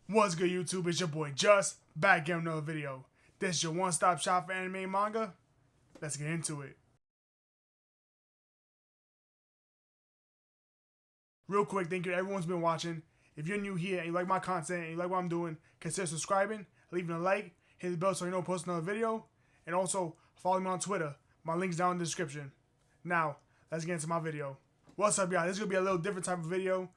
What's good, YouTube? It's your boy Just back again with another video. This is your one-stop shop for anime and manga. Let's get into it. Real quick, thank you to everyone's been watching. If you're new here and you like my content and you like what I'm doing, consider subscribing, leaving a like, hit the bell so you don't post another video, and also follow me on Twitter. My link's down in the description. Now, let's get into my video. What's up, y'all? This is going to be a little different type of video.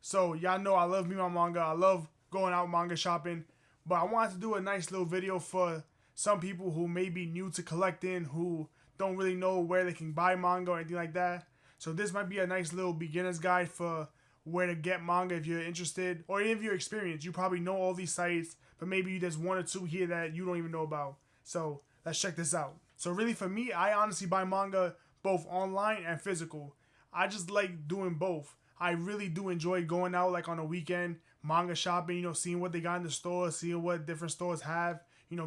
So, y'all know I love me my manga. I love going out manga shopping. But I wanted to do a nice little video for some people who may be new to collecting, who don't really know where they can buy manga or anything like that. So this might be a nice little beginner's guide for where to get manga if you're interested. Or if you're experienced, you probably know all these sites, but maybe there's one or two here that you don't even know about. So let's check this out. So really for me, I honestly buy manga both online and physical. I just like doing both. I really do enjoy going out like on a weekend, manga shopping, seeing what they got in the stores, seeing what different stores have,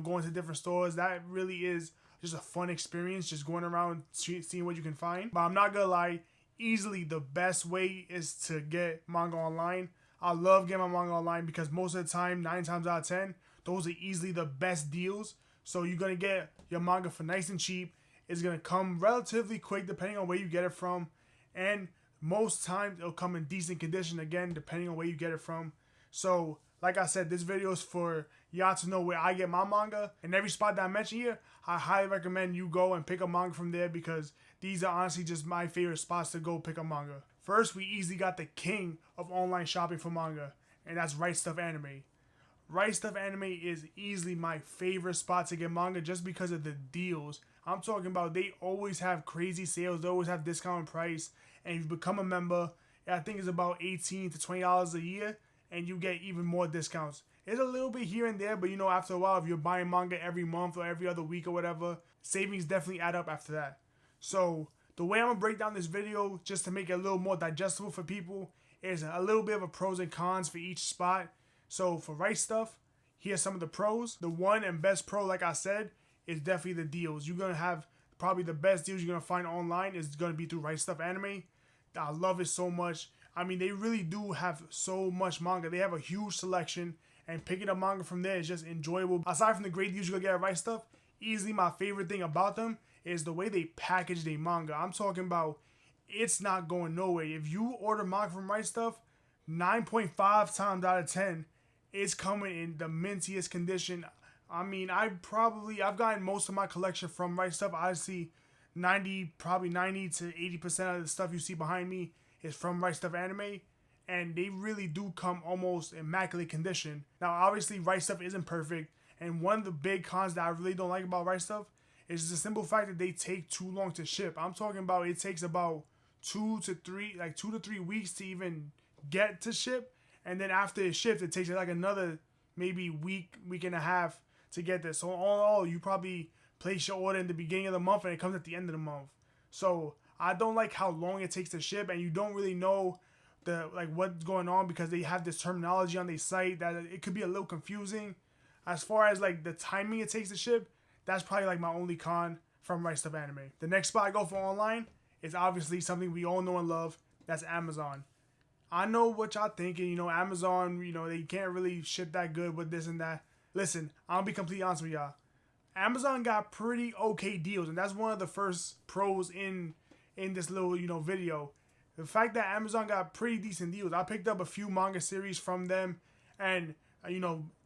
going to different stores. That really is just a fun experience, just going around seeing what you can find. But I'm not gonna lie, easily the best way is to get manga online. I love getting my manga online because most of the time, 9 times out of 10, those are easily the best deals. So you're gonna get your manga for nice and cheap. It's gonna come relatively quick depending on where you get it from. And most times it'll come in decent condition again, depending on where you get it from. So, like I said, this video is for y'all to know where I get my manga. And every spot that I mentioned here, I highly recommend you go and pick up manga from there because these are honestly just my favorite spots to go pick up manga. First, we easily got the king of online shopping for manga, and that's Right Stuf Anime. Right Stuf Anime is easily my favorite spot to get manga just because of the deals. I'm talking about they always have crazy sales, they always have discounted price, and if you become a member, I think it's about $18 to $20 a year, and you get even more discounts. It's a little bit here and there, but after a while, if you're buying manga every month or every other week or whatever, savings definitely add up after that. So the way I'm going to break down this video, just to make it a little more digestible for people, is a little bit of a pros and cons for each spot. So for Right Stuf, here's some of the pros. The one and best pro, like I said, is definitely the deals. You're going to have probably the best deals you're going to find online is going to be through Right Stuf Anime. I love it so much. I mean, they really do have so much manga. They have a huge selection, and picking up manga from there is just enjoyable. Aside from the great deals you're going to get at Right Stuf, easily my favorite thing about them is the way they package their manga. I'm talking about it's not going nowhere. If you order manga from Right Stuf, 9.5 times out of 10, it's coming in the mintiest condition. I mean, I've gotten most of my collection from Right Stuf. Honestly, probably 90 to 80% of the stuff you see behind me is from Right Stuf Anime, and they really do come almost immaculate condition. Now, obviously, Right Stuf isn't perfect, and one of the big cons that I really don't like about Right Stuf is the simple fact that they take too long to ship. I'm talking about it takes about 2 to 3 weeks to even get to ship, and then after it ships, it takes like another maybe week and a half to get there. So all in all, you probably place your order in the beginning of the month and it comes at the end of the month. So I don't like how long it takes to ship, and you don't really know what's going on because they have this terminology on their site that it could be a little confusing. As far as the timing it takes to ship, that's probably my only con from Right Stuf Anime. The next spot I go for online is obviously something we all know and love. That's Amazon. I know what y'all thinking. Amazon, they can't really ship that good with this and that. Listen, I'll be completely honest with y'all. Amazon got pretty okay deals, and that's one of the first pros in this little video. The fact that Amazon got pretty decent deals. I picked up a few manga series from them, and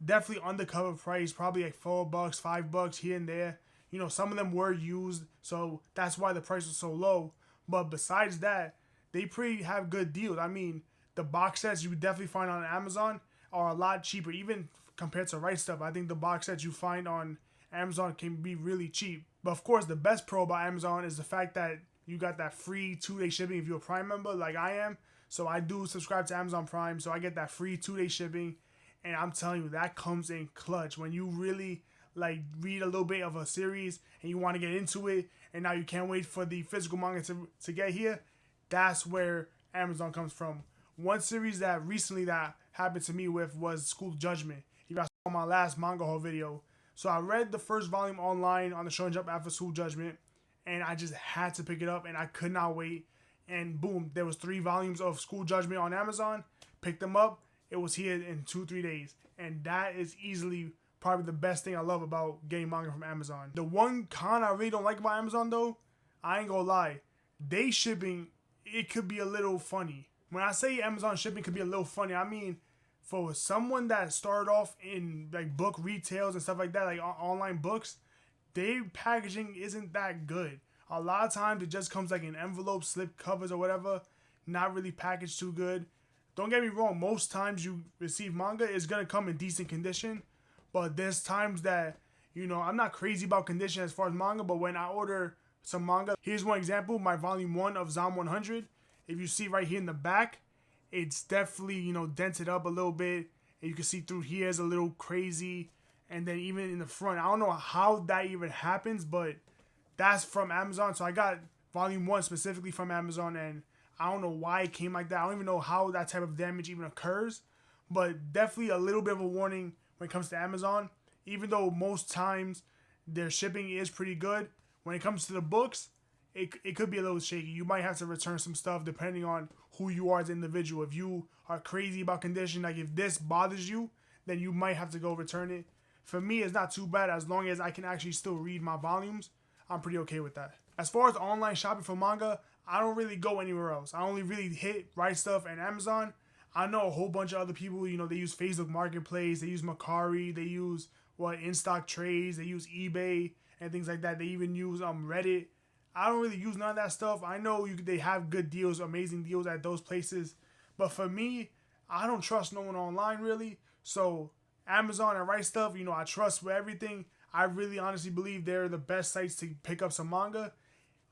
definitely undercover price, probably like $4, $5 here and there. Some of them were used, so that's why the price was so low. But besides that, they pretty have good deals. I mean, the box sets you would definitely find on Amazon are a lot cheaper, even compared to Right Stuf. I think the box sets you find on Amazon can be really cheap. But of course, the best pro about Amazon is the fact that you got that free 2-day shipping if you're a Prime member like I am. So I do subscribe to Amazon Prime, so I get that free 2-day shipping. And I'm telling you, that comes in clutch when you really read a little bit of a series and you want to get into it, and now you can't wait for the physical manga to get here. That's where Amazon comes from. One series that recently that happened to me with was School Judgment. You guys saw my last manga haul video. So I read the first volume online on the Shonen Jump after School Judgment, and I just had to pick it up, and I could not wait. And boom, there was 3 volumes of School Judgment on Amazon. Picked them up. it was here in 2-3 days. And that is easily probably the best thing I love about getting manga from Amazon. The one con I really don't like about Amazon though, I ain't gonna lie, they shipping, it could be a little funny. When I say Amazon shipping could be a little funny, I mean for someone that started off in like book retails and stuff like that, like online books, their packaging isn't that good. A lot of times it just comes like in envelope, slip covers or whatever, not really packaged too good. Don't get me wrong, most times you receive manga, it's gonna come in decent condition. But there's times that, you know, I'm not crazy about condition as far as manga, but when I order some manga, here's one example, my volume 1 of Zom 100. If you see right here in the back, it's definitely, you know, dented up a little bit. And you can see through here is a little crazy. And then even in the front, I don't know how that even happens, but that's from Amazon. So I got volume 1 specifically from Amazon, and I don't know why it came like that. I don't even know how that type of damage even occurs. But definitely a little bit of a warning when it comes to Amazon. Even though most times their shipping is pretty good, when it comes to the books, it could be a little shaky. You might have to return some stuff depending on who you are as an individual. If you are crazy about condition, like if this bothers you, then you might have to go return it. For me, it's not too bad as long as I can actually still read my volumes. I'm pretty okay with that. As far as online shopping for manga, I don't really go anywhere else. I only really hit Right Stuff and Amazon. I know a whole bunch of other people, you know, they use Facebook Marketplace, they use Mercari, they use in-stock trades, they use eBay and things like that. They even use Reddit. I don't really use none of that stuff. I know they have good deals, amazing deals at those places. But for me, I don't trust no one online really. So Amazon and Right Stuff, you know, I trust with everything. I really honestly believe they're the best sites to pick up some manga.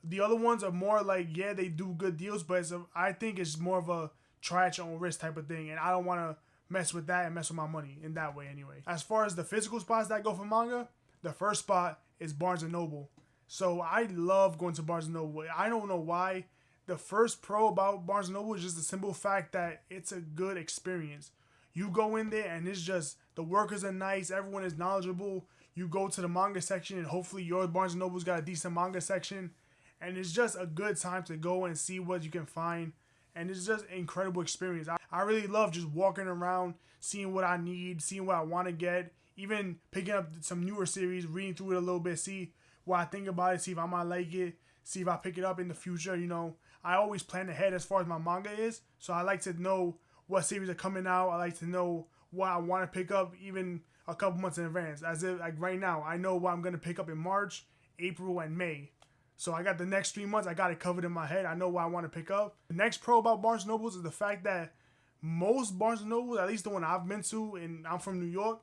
The other ones are more like, yeah, they do good deals, but I think it's more of a try at your own risk type of thing. And I don't want to mess with that and mess with my money in that way anyway. As far as the physical spots that go for manga, the first spot is Barnes & Noble. So I love going to Barnes & Noble. I don't know why. The first pro about Barnes & Noble is just the simple fact that it's a good experience. You go in there and it's just, the workers are nice, everyone is knowledgeable. You go to the manga section and hopefully your Barnes & Noble's got a decent manga section. And it's just a good time to go and see what you can find. And it's just an incredible experience. I really love just walking around, seeing what I need, seeing what I want to get. Even picking up some newer series, reading through it a little bit, see what I think about it, see if I might like it, see if I pick it up in the future. You know, I always plan ahead as far as my manga is. So I like to know what series are coming out. I like to know what I want to pick up even a couple months in advance. As if, like right now, I know what I'm going to pick up in March, April, and May. So I got the next 3 months, I got it covered in my head. I know what I want to pick up. The next pro about Barnes & Nobles is the fact that most Barnes & Nobles, at least the one I've been to, and I'm from New York,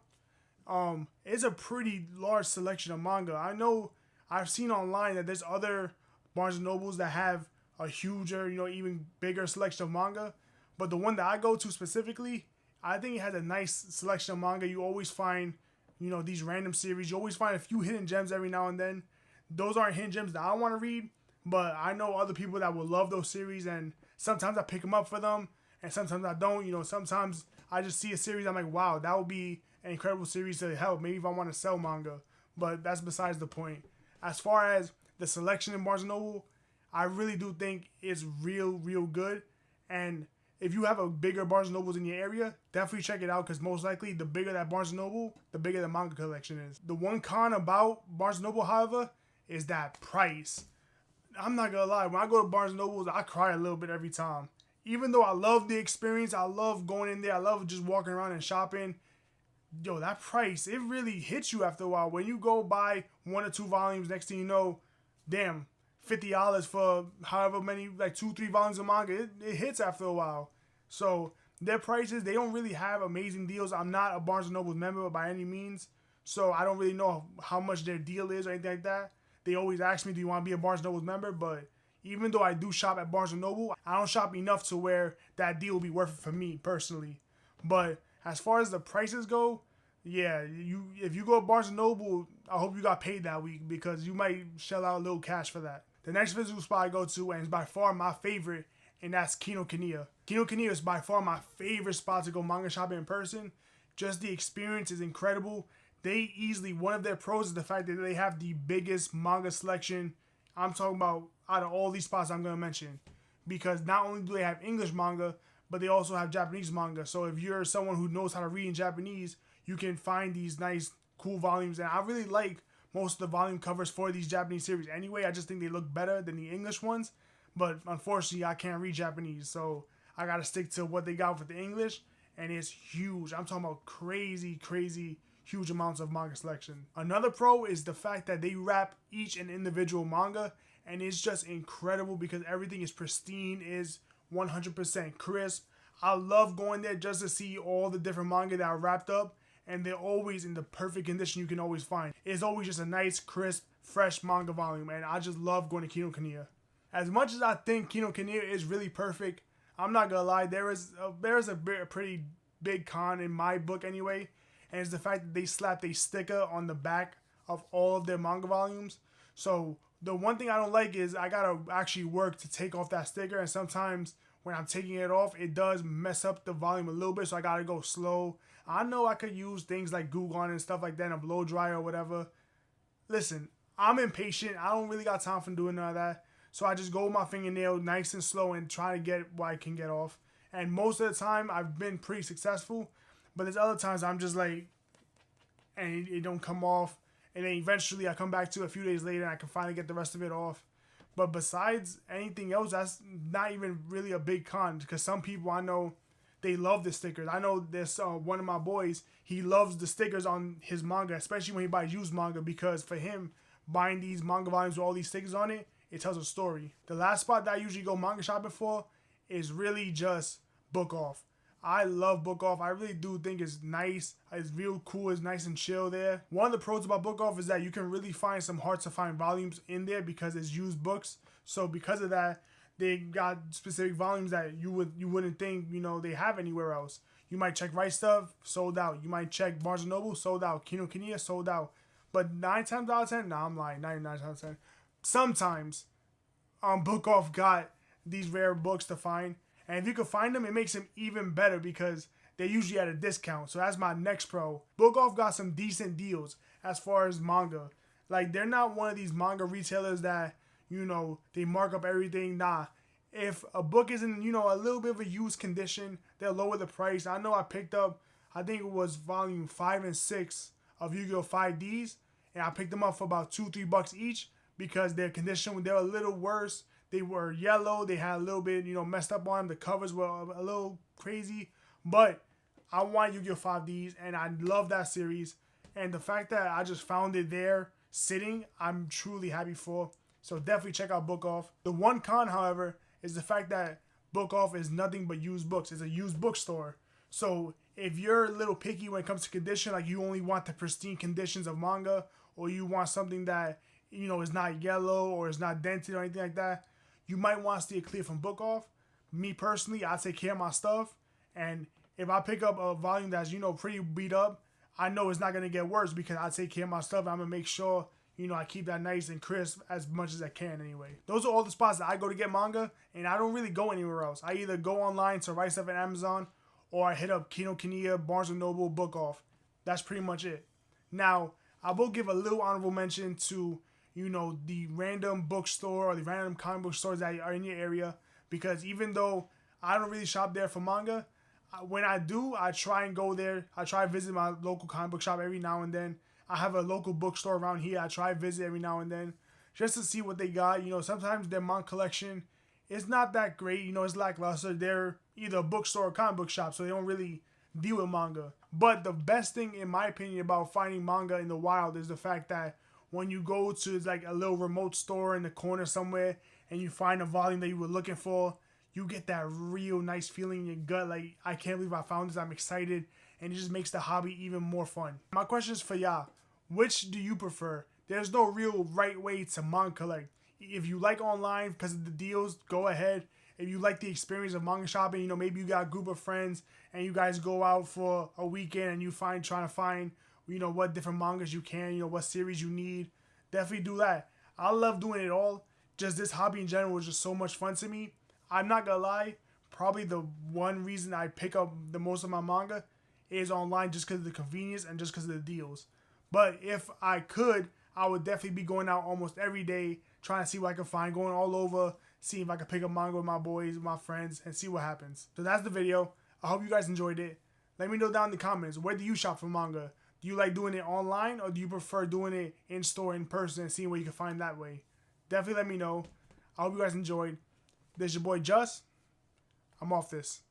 it's a pretty large selection of manga. I know I've seen online that there's other Barnes & Nobles that have a huger, you know, even bigger selection of manga. But the one that I go to specifically, I think it has a nice selection of manga. You always find, you know, these random series. You always find a few hidden gems every now and then. Those aren't hidden gems that I want to read, but I know other people that will love those series, and sometimes I pick them up for them, and sometimes I don't. You know, sometimes I just see a series, I'm like, wow, that would be an incredible series to help. Maybe if I want to sell manga, but that's besides the point. As far as the selection in Barnes & Noble, I really do think it's real good, and if you have a bigger Barnes & Nobles in your area, definitely check it out, because most likely the bigger that Barnes & Noble, the bigger the manga collection is. The one con about Barnes & Noble, however, is that price. I'm not gonna lie, when I go to Barnes & Nobles, I cry a little bit every time. Even though I love the experience, I love going in there, I love just walking around and shopping, yo, that price, it really hits you after a while. When you go buy 1 or 2 volumes, next thing you know, damn, $50 for however many, like 2-3 volumes of manga, it hits after a while. So their prices, they don't really have amazing deals. I'm not a Barnes & Noble member by any means, so I don't really know how much their deal is or anything like that. They always ask me, do you want to be a Barnes & Noble member? But even though I do shop at Barnes & Noble, I don't shop enough to where that deal will be worth it for me personally. But as far as the prices go, yeah, if you go to Barnes & Noble, I hope you got paid that week, because you might shell out a little cash for that. The next physical spot I go to, and it's by far my favorite, and that's Kinokuniya. Kinokuniya is by far my favorite spot to go manga shopping in person. Just the experience is incredible. They easily, one of their pros is the fact that they have the biggest manga selection. I'm talking about out of all these spots I'm going to mention. Because not only do they have English manga, but they also have Japanese manga. So if you're someone who knows how to read in Japanese, you can find these nice, cool volumes. And I really like most of the volume covers for these Japanese series anyway. I just think they look better than the English ones. But unfortunately, I can't read Japanese, so I gotta stick to what they got with the English. And it's huge. I'm talking about crazy, crazy, huge amounts of manga selection. Another pro is the fact that they wrap each and individual manga, and it's just incredible because everything is pristine, is 100% crisp. I love going there just to see all the different manga that are wrapped up, and they're always in the perfect condition you can always find. It's always just a nice, crisp, fresh manga volume, and I just love going to Kinokuniya. As much as I think Kinokuniya is really perfect, I'm not gonna lie, there's a pretty big con in my book anyway, and it's the fact that they slapped a sticker on the back of all of their manga volumes. So the one thing I don't like is I gotta actually work to take off that sticker, and sometimes when I'm taking it off, it does mess up the volume a little bit, so I gotta go slow. I know I could use things like Glue Gun and stuff like that, and a blow dryer or whatever. Listen, I'm impatient. I don't really got time for doing none of that. So I just go with my fingernail nice and slow and try to get what I can get off. And most of the time, I've been pretty successful. But there's other times I'm just like, and it don't come off. And then eventually I come back to it a few days later and I can finally get the rest of it off. But besides anything else, that's not even really a big con. Because some people I know, they love the stickers. I know this one of my boys, he loves the stickers on his manga, especially when he buys used manga. Because for him, buying these manga volumes with all these stickers on it, it tells a story. The last spot that I usually go manga shopping for is really just Book Off. I love Book Off. I really do think it's nice. It's real cool. It's nice and chill there. One of the pros about Book Off is that you can really find some hard to find volumes in there because it's used books. So because of that, they got specific volumes that you wouldn't think, they have anywhere else. You might check Right Stuff, sold out. You might check Barnes & Noble, sold out. Kinokuniya, sold out. But 9 times out of 10, I'm lying, 99 times out of 10. Sometimes Book Off got these rare books to find, and if you can find them, it makes them even better because they're usually at a discount. So that's my next pro. Book Off got some decent deals as far as manga. Like, they're not one of these manga retailers that they mark up everything. Nah, if a book is in a little bit of a used condition, they'll lower the price. I know I picked up, I think it was volume 5 and 6 of Yu-Gi-Oh 5Ds, and I picked them up for about $2-3 each. Because their condition, they were a little worse. They were yellow. They had a little bit, messed up on them. The covers were a little crazy. But I want Yu-Gi-Oh 5Ds, and I love that series. And the fact that I just found it there sitting, I'm truly happy for. So definitely check out Book Off. The one con, however, is the fact that Book Off is nothing but used books. It's a used bookstore. So if you're a little picky when it comes to condition, like you only want the pristine conditions of manga, or you want something that it's not yellow or it's not dented or anything like that, you might want to stay clear from Book Off. Me personally, I take care of my stuff, and if I pick up a volume that's pretty beat up, I know it's not gonna get worse because I take care of my stuff. I'm gonna make sure I keep that nice and crisp as much as I can anyway. Those are all the spots that I go to get manga, and I don't really go anywhere else. I either go online to Right Stuff and Amazon, or I hit up Kinokuniya, Barnes & Noble, Book Off. That's pretty much it. Now, I will give a little honorable mention to the random bookstore or the random comic book stores that are in your area, because even though I don't really shop there for manga, when I do, I try and go there. I try to visit my local comic book shop every now and then. I have a local bookstore around here. I try to visit every now and then just to see what they got. Sometimes their manga collection is not that great. It's lackluster. They're either a bookstore or comic book shop, so they don't really deal with manga. But the best thing, in my opinion, about finding manga in the wild is the fact that when you go to like a little remote store in the corner somewhere and you find a volume that you were looking for, you get that real nice feeling in your gut. Like, I can't believe I found this. I'm excited. And it just makes the hobby even more fun. My question is for y'all. Which do you prefer? There's no real right way to manga collect. If you like online because of the deals, go ahead. If you like the experience of manga shopping, maybe you got a group of friends and you guys go out for a weekend and you trying to find what different mangas you can, what series you need. Definitely do that. I love doing it all. Just this hobby in general is just so much fun to me. I'm not gonna lie, probably the one reason I pick up the most of my manga is online, just because of the convenience and just because of the deals. But if I could, I would definitely be going out almost every day, trying to see what I can find, going all over, see if I can pick up manga with my boys, with my friends, and see what happens. So that's the video. I hope you guys enjoyed it. Let me know down in the comments, where do you shop for manga? Do you like doing it online, or do you prefer doing it in store, in person, and seeing what you can find that way? Definitely let me know. I hope you guys enjoyed. This is your boy Just. I'm off this.